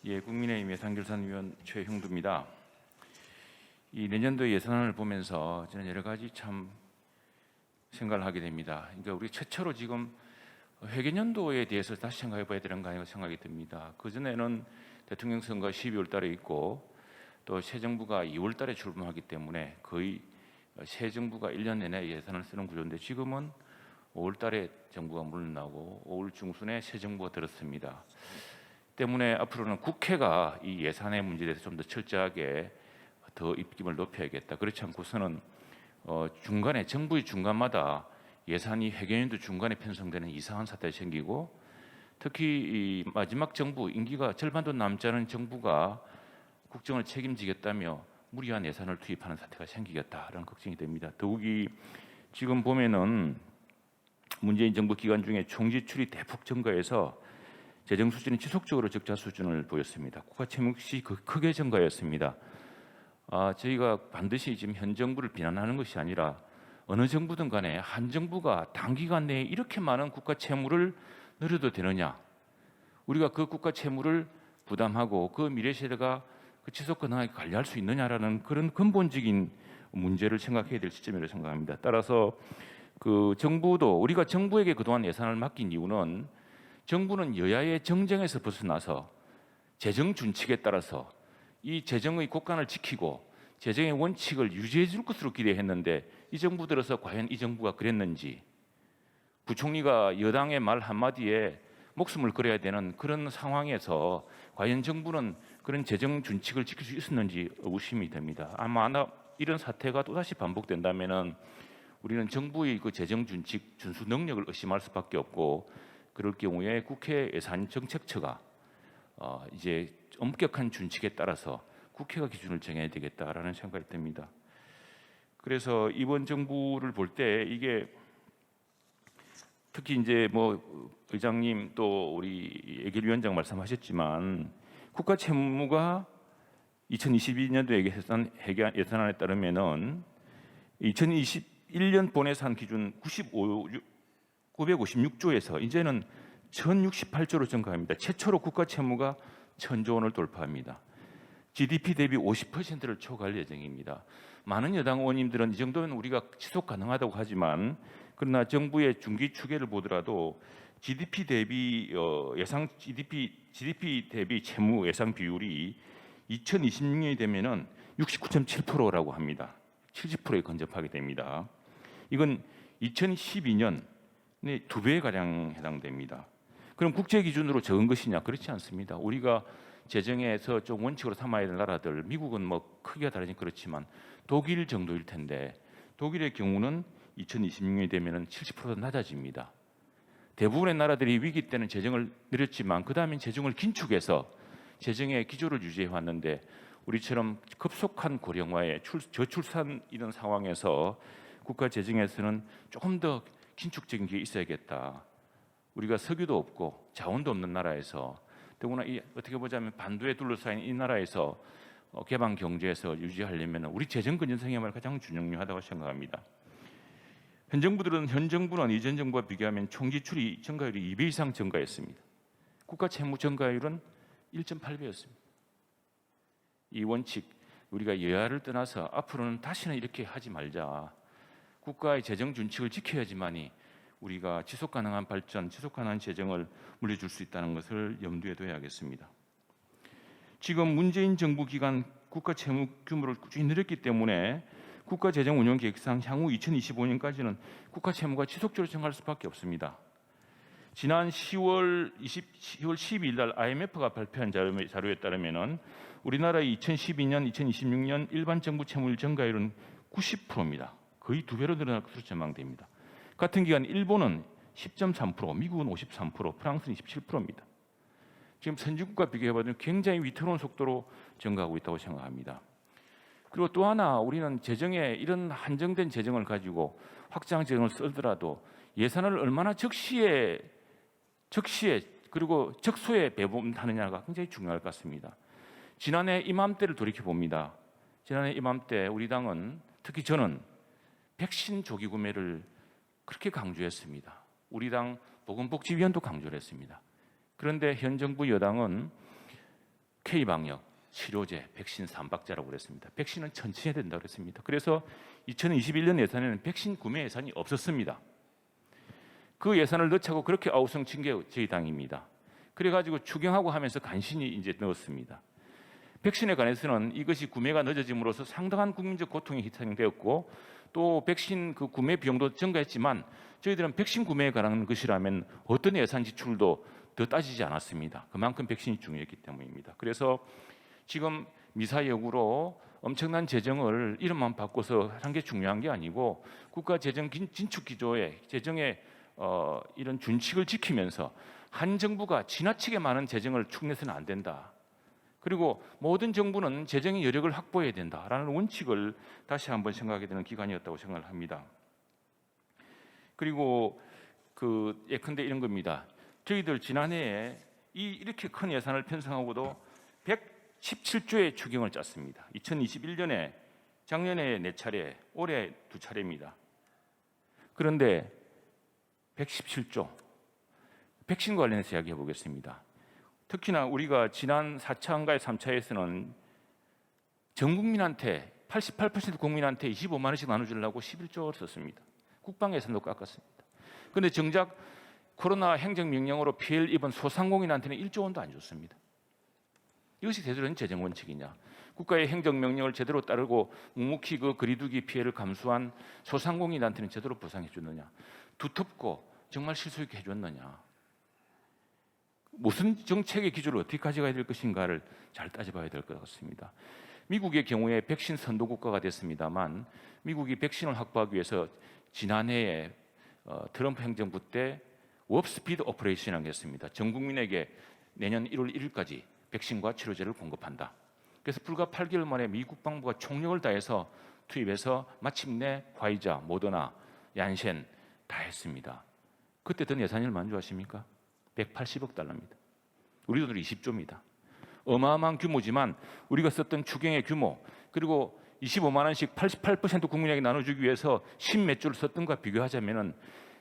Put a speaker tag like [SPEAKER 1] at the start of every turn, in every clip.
[SPEAKER 1] 예, 국민의힘 예산결산위원 최형두입니다. 이 내년도 예산안을 보면서 저는 여러 가지 참 생각을 하게 됩니다. 그러니까 우리 최초로 지금 회계연도에 대해서 다시 생각해 봐야 되는가 하는 생각이 듭니다. 그전에는 대통령 선거 12월 달에 있고 또 새 정부가 2월 달에 출범하기 때문에 거의 새 정부가 1년 내내 예산을 쓰는 구조인데 지금은 5월 달에 정부가 물러나고 5월 중순에 새 정부가 들었습니다. 때문에 앞으로는 국회가 이 예산의 문제에 대해서 좀 더 철저하게 더 입김을 높여야겠다. 그렇지 않고서는 중간에 정부의 중간마다 예산이 회계연도 중간에 편성되는 이상한 사태가 생기고 특히 이 마지막 정부 임기가 절반도 남지 않은 정부가 국정을 책임지겠다며 무리한 예산을 투입하는 사태가 생기겠다라는 걱정이 됩니다. 더욱이 지금 보면은 문재인 정부 기간 중에 총지출이 대폭 증가해서 재정 수준이 지속적으로 적자 수준을 보였습니다. 국가 채무 역시 크게 증가했습니다. 저희가 반드시 지금 현 정부를 비난하는 것이 아니라 어느 정부든 간에 한 정부가 단기간 내에 이렇게 많은 국가 채무를 늘려도 되느냐? 우리가 그 국가 채무를 부담하고 그 미래 세대가 그 지속 가능하게 관리할 수 있느냐라는 그런 근본적인 문제를 생각해야 될 시점이라고 생각합니다. 따라서 그 정부도 우리가 정부에게 그동안 예산을 맡긴 이유는 정부는 여야의 정쟁에서 벗어나서 재정 준칙에 따라서 이 재정의 곳간을 지키고 재정의 원칙을 유지해 줄 것으로 기대했는데 이 정부 들어서 과연 이 정부가 그랬는지 부총리가 여당의 말 한마디에 목숨을 걸어야 되는 그런 상황에서 과연 정부는 그런 재정 준칙을 지킬 수 있었는지 의구심이 됩니다. 아마 이런 사태가 또다시 반복된다면은 우리는 정부의 그 재정 준칙 준수 능력을 의심할 수밖에 없고 그럴 경우에 국회 예산정책처가 이제 엄격한 준칙에 따라서 국회가 기준을 정해야 되겠다라는 생각이 듭니다. 그래서 이번 정부를 볼 때 이게 특히 이제 뭐 의장님 또 우리 예결위원장 말씀하셨지만 국가 채무가 2022년도 예산안에 따르면은 2021년 본예산 기준 956조에서 이제는 1068조로 증가합니다. 최초로 국가 채무가 1000조 원을 돌파합니다. GDP 대비 50%를 초과할 예정입니다. 많은 여당 의원님들은 이 정도면 우리가 지속 가능하다고 하지만 그러나 정부의 중기 추계를 보더라도 GDP 대비 GDP 대비 채무 예상 비율이 2026년이 되면은 69.7%라고 합니다. 70%에 근접하게 됩니다. 이건 2012년 2배 가량 해당됩니다. 그럼 국제 기준으로 적은 것이냐? 그렇지 않습니다. 우리가 재정에서 좀 원칙으로 삼아야 될 나라들, 미국은 뭐 크기가 다르니까 그렇지만 독일 정도일 텐데 독일의 경우는 2026년이 되면은 70% 낮아집니다. 대부분의 나라들이 위기 때는 재정을 늘렸지만 그 다음엔 재정을 긴축해서 재정의 기조를 유지해 왔는데 우리처럼 급속한 고령화에 저출산 이런 상황에서 국가 재정에서는 조금 더 긴축적인 게 있어야겠다. 우리가 석유도 없고 자원도 없는 나라에서 더구나 어떻게 보자면 반도에 둘러싸인 이 나라에서 개방 경제에서 유지하려면 우리 재정 건전성이야말로 가장 중요하다고 생각합니다. 현 정부는 이전 정부와 비교하면 총지출이 증가율이 2배 이상 증가했습니다. 국가 채무 증가율은 1.8배였습니다. 이 원칙 우리가 여야를 떠나서 앞으로는 다시는 이렇게 하지 말자. 국가의 재정 준칙을 지켜야지만이 우리가 지속 가능한 발전, 지속 가능한 재정을 물려줄 수 있다는 것을 염두에 둬야겠습니다. 지금 문재인 정부 기간 국가 채무 규모를 꾸준히 늘렸기 때문에 국가 재정 운영 계획상 향후 2025년까지는 국가 채무가 지속적으로 증가할 수밖에 없습니다. 지난 10월 12일 날 IMF가 발표한 자료에 따르면은 우리나라의 2012년, 2026년 일반 정부 채무율 증가율은 90%입니다. 거의 2배로 늘어날 것으로 전망됩니다. 같은 기간 일본은 10.3%, 미국은 53%, 프랑스는 27%입니다. 지금 선진국과 비교해봐도 굉장히 위태로운 속도로 증가하고 있다고 생각합니다. 그리고 또 하나 우리는 재정에 이런 한정된 재정을 가지고 확장 재정을 쓰더라도 예산을 얼마나 적시에 그리고 적소에 배분하느냐가 굉장히 중요할 것 같습니다. 지난해 이맘때를 돌이켜 봅니다. 지난해 이맘때 우리 당은 특히 저는 백신 조기 구매를 그렇게 강조했습니다. 우리 당 보건복지위원도 강조를 했습니다. 그런데 현 정부 여당은 K방역, 치료제, 백신 3박자라고 그랬습니다. 백신은 천천히 해야 된다고 그랬습니다. 그래서 2021년 예산에는 백신 구매 예산이 없었습니다. 그 예산을 넣자고 그렇게 아우성친 게 저희 당입니다. 그래가지고 추경하고 하면서 간신히 이제 넣었습니다. 백신에 관해서는 이것이 구매가 늦어짐으로써 상당한 국민적 고통이 희생되었고 또 백신 그 구매 비용도 증가했지만 저희들은 백신 구매에 관한 것이라면 어떤 예산 지출도 더 따지지 않았습니다. 그만큼 백신이 중요했기 때문입니다. 그래서 지금 미사역으로 엄청난 재정을 이름만 바꿔서 한 게 중요한 게 아니고 국가 재정 긴축 기조의 재정의 이런 준칙을 지키면서 한 정부가 지나치게 많은 재정을 축내서는 안 된다. 그리고 모든 정부는 재정의 여력을 확보해야 된다라는 원칙을 다시 한번 생각하게 되는 기간이었다고 생각을 합니다. 그리고 예컨대 이런 겁니다. 저희들 지난해에 이렇게 큰 예산을 편성하고도 117조의 추경을 짰습니다. 2021년에 작년에 4차례, 올해 2차례입니다. 그런데 117조 백신 관련해서 이야기해 보겠습니다. 특히나 우리가 지난 4차인가의 3차에서는 전 국민한테 88% 국민한테 25만 원씩 나눠주려고 11조를 썼습니다. 국방 예산도 깎았습니다. 그런데 정작 코로나 행정명령으로 피해를 입은 소상공인한테는 1조 원도 안 줬습니다. 이것이 제대로 된 재정 원칙이냐? 국가의 행정명령을 제대로 따르고 묵묵히 그 거리두기 피해를 감수한 소상공인한테는 제대로 보상해 줬느냐? 두텁고 정말 실속 있게 해줬느냐? 무슨 정책의 기준을 어떻게 가져가야 될 것인가를 잘 따져봐야 될 것 같습니다. 미국의 경우에 백신 선도 국가가 됐습니다만 미국이 백신을 확보하기 위해서 지난해에 트럼프 행정부 때 워프 스피드 오퍼레이션을 했습니다. 전 국민에게 내년 1월 1일까지 백신과 치료제를 공급한다. 그래서 불과 8개월 만에 미 국방부가 총력을 다해서 투입해서 마침내 화이자, 모더나, 얀센 다 했습니다. 그때 든 예산이 얼마인 줄 아십니까? 180억 달러입니다. 우리 돈으로 20조입니다. 어마어마한 규모지만 우리가 썼던 추경의 규모 그리고 25만 원씩 88% 국민에게 나눠주기 위해서 10몇 조를 썼던 것과 비교하자면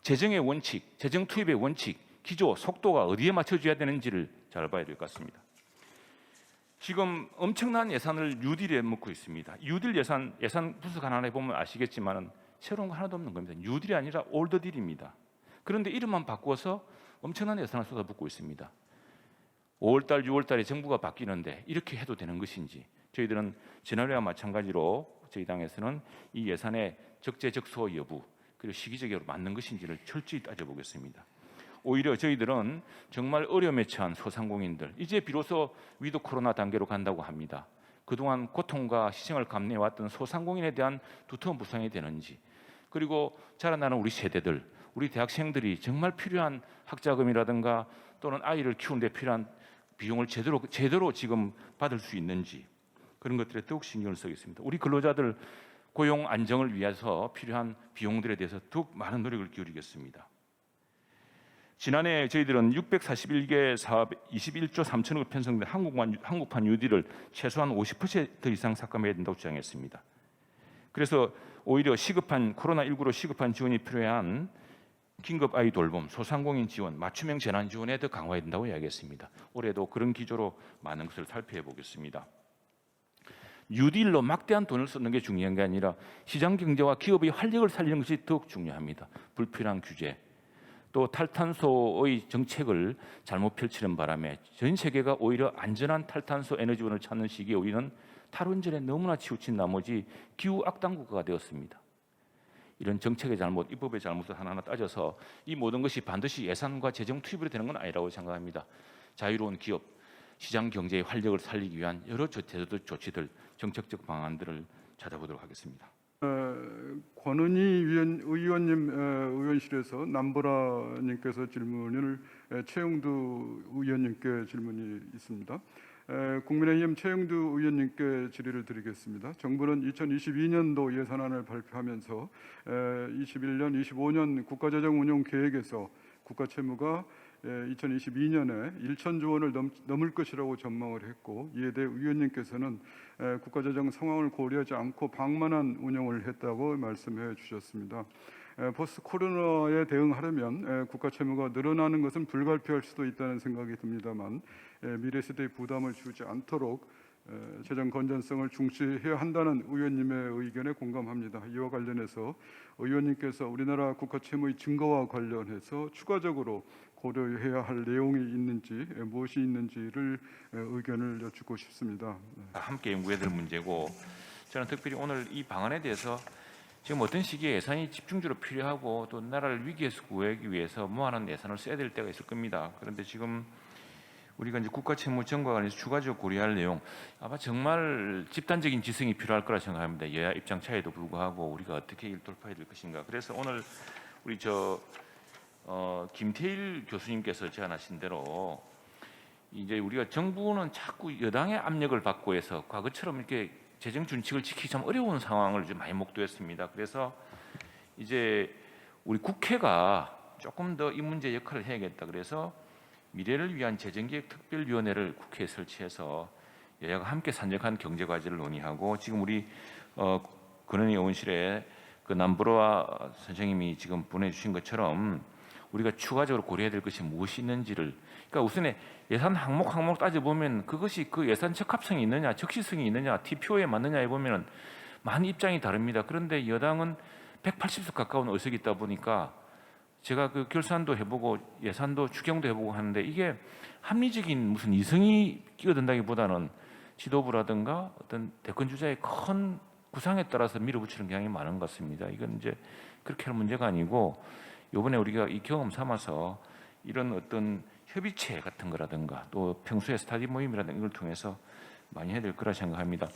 [SPEAKER 1] 재정의 원칙, 재정 투입의 원칙, 기조, 속도가 어디에 맞춰줘야 되는지를 잘 봐야 될 것 같습니다. 지금 엄청난 예산을 뉴딜에 묻고 있습니다. 뉴딜 예산 분석 하나 해보면 아시겠지만 새로운 거 하나도 없는 겁니다. 뉴딜이 아니라 올더딜입니다. 그런데 이름만 바꿔서 엄청난 예산을 쏟아붓고 있습니다. 5월달, 6월달에 정부가 바뀌는데 이렇게 해도 되는 것인지 저희들은 지난해와 마찬가지로 저희 당에서는 이 예산의 적재적소 여부 그리고 시기적으로 맞는 것인지를 철저히 따져보겠습니다. 오히려 저희들은 정말 어려움에 처한 소상공인들 이제 비로소 위드 코로나 단계로 간다고 합니다. 그동안 고통과 희생을 감내해왔던 소상공인에 대한 두터운 보상이 되는지 그리고 자라나는 우리 세대들 우리 대학생들이 정말 필요한 학자금이라든가 또는 아이를 키우는 데 필요한 비용을 제대로 지금 받을 수 있는지 그런 것들에 더욱 신경을 쓰겠습니다. 우리 근로자들 고용 안정을 위해서 필요한 비용들에 대해서 더욱 많은 노력을 기울이겠습니다. 지난해 저희들은 641개 사업 21조 3천억을 편성된 한국판 뉴딜을 최소한 50% 이상 삭감해야 된다고 주장했습니다. 그래서 오히려 코로나19로 시급한 지원이 필요한 긴급 아이 돌봄, 소상공인 지원, 맞춤형 재난 지원에 더 강화해야 된다고 이야기했습니다. 올해도 그런 기조로 많은 것을 살펴 보겠습니다. 뉴딜로 막대한 돈을 쓰는 게 중요한 게 아니라 시장 경제와 기업의 활력을 살리는 것이 더욱 중요합니다. 불필요한 규제, 또 탈탄소의 정책을 잘못 펼치는 바람에 전 세계가 오히려 안전한 탈탄소 에너지원을 찾는 시기에 우리는 탈원전에 너무나 치우친 나머지 기후 악당 국가가 되었습니다. 이런 정책의 잘못, 입법의 잘못을 하나하나 따져서 이 모든 것이 반드시 예산과 재정 투입으로 되는 건 아니라고 생각합니다. 자유로운 기업, 시장 경제의 활력을 살리기 위한 여러 제도적 조치들, 정책적 방안들을 찾아보도록 하겠습니다.
[SPEAKER 2] 권은희 의원님 의원실에서 남보라님께서 질문을 최영두 의원님께 질문이 있습니다. 국민의힘 최영두 의원님께 질의를 드리겠습니다. 정부는 2022년도 예산안을 발표하면서 21년, 25년 국가재정 운용 계획에서 국가 채무가 2022년에 1천조 원을 넘을 것이라고 전망을 했고 이에 대해 의원님께서는 국가재정 상황을 고려하지 않고 방만한 운영을 했다고 말씀해 주셨습니다. 포스트 코로나에 대응하려면 국가 채무가 늘어나는 것은 불가피할 수도 있다는 생각이 듭니다만 미래 세대의 부담을 주지 않도록 재정 건전성을 중시해야 한다는 의원님의 의견에 공감합니다. 이와 관련해서 의원님께서 우리나라 국가 채무의 증거와 관련해서 추가적으로 고려해야 할 내용이 있는지 무엇이 있는지를 의견을 여쭙고 싶습니다.
[SPEAKER 1] 함께 연구해야 될 문제고, 저는 특별히 오늘 이 방안에 대해서 지금 어떤 시기에 예산이 집중적으로 필요하고 또 나라를 위기에서 구하기 위해서 모아놓은 예산을 써야 될 때가 있을 겁니다. 그런데 지금 우리가 이제 국가 채무 증가와 관련해서 추가적으로 고려할 내용, 아마 정말 집단적인 지성이 필요할 거라 생각합니다. 여야 입장 차이에도 불구하고 우리가 어떻게 이를 돌파해야 될 것인가. 그래서 오늘 우리 김태일 교수님께서 제안하신 대로 이제 우리가 정부는 자꾸 여당의 압력을 받고 해서 과거처럼 이렇게 재정 준칙을 지키기 참 어려운 상황을 좀 많이 목도했습니다. 그래서 이제 우리 국회가 조금 더 이 문제 역할을 해야겠다. 그래서 미래를 위한 재정기획특별위원회를 국회에 설치해서 여야가 함께 산적한 경제과제를 논의하고, 지금 우리 권은희 의원실에 그 남보라 선생님이 지금 보내주신 것처럼 우리가 추가적으로 고려해야 될 것이 무엇이 있는지를, 그러니까 우선에 예산 항목 따져보면 그것이 그 예산 적합성이 있느냐, 적시성이 있느냐, TPO에 맞느냐에 보면 많은 입장이 다릅니다. 그런데 여당은 180석 가까운 의석이 있다 보니까 제가 그 결산도 해보고 예산도 추경도 해보고 하는데 이게 합리적인 무슨 이성이 끼어든다기보다는 지도부라든가 어떤 대권 주자의 큰 구상에 따라서 밀어붙이는 경향이 많은 것 같습니다. 이건 이제 그렇게 할 문제가 아니고, 이번에 우리가 이 경험 삼아서 이런 어떤 협의체 같은 거라든가 또 평소에 스타디 모임이라든가 이걸 통해서 많이 해야 될 거라 생각합니다.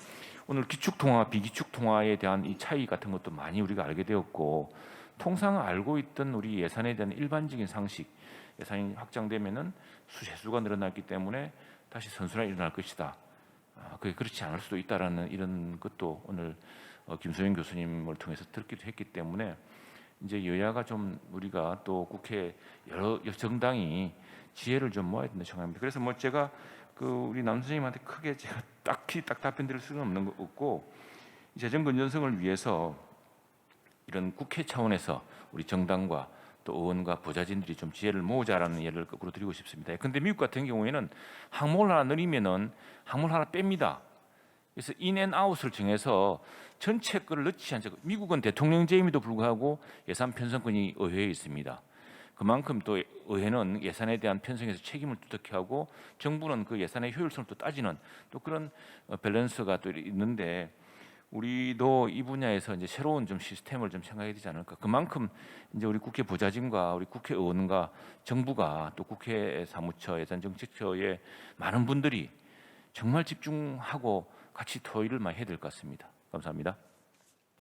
[SPEAKER 1] 오늘 기축통화, 비기축통화에 대한 이 차이 같은 것도 많이 우리가 알게 되었고, 통상 알고 있던 우리 예산에 대한 일반적인 상식, 예산이 확장되면은 세수가 늘어났기 때문에 다시 선순환이 일어날 것이다. 그게 그렇지 않을 수도 있다라는 이런 것도 오늘 김소영 교수님을 통해서 듣기도 했기 때문에 이제 여야가 좀 우리가 또 국회 여러 정당이 지혜를 좀 모아야 된다 생각합니다. 그래서 뭐 제가 그 우리 남 선생님한테 크게 제가 딱히 딱 답변 드릴 수는 없는 거 없고, 재정 건전성을 위해서 이런 국회 차원에서 우리 정당과 또 의원과 보좌진들이 좀 지혜를 모으자라는 예를 거꾸로 드리고 싶습니다. 그런데 미국 같은 경우에는 항목을 하나 늘리면은 항목을 하나 뺍니다. 그래서 인앤아웃을 정해서 전체 거를 넣지 않죠. 미국은 대통령제임에도 불구하고 예산 편성권이 의회에 있습니다. 그만큼 또 의회는 예산에 대한 편성에서 책임을 뚜렷히 하고 정부는 그 예산의 효율성을 또 따지는 또 그런 밸런스가 또 있는데, 우리도 이 분야에서 이제 새로운 좀 시스템을 좀 생각해야 되지 않을까. 그만큼 이제 우리 국회 보좌진과 우리 국회의원과 정부가 또 국회 사무처 예산정책처의 많은 분들이 정말 집중하고 같이 토의를 많이 해야 될 것 같습니다. 감사합니다.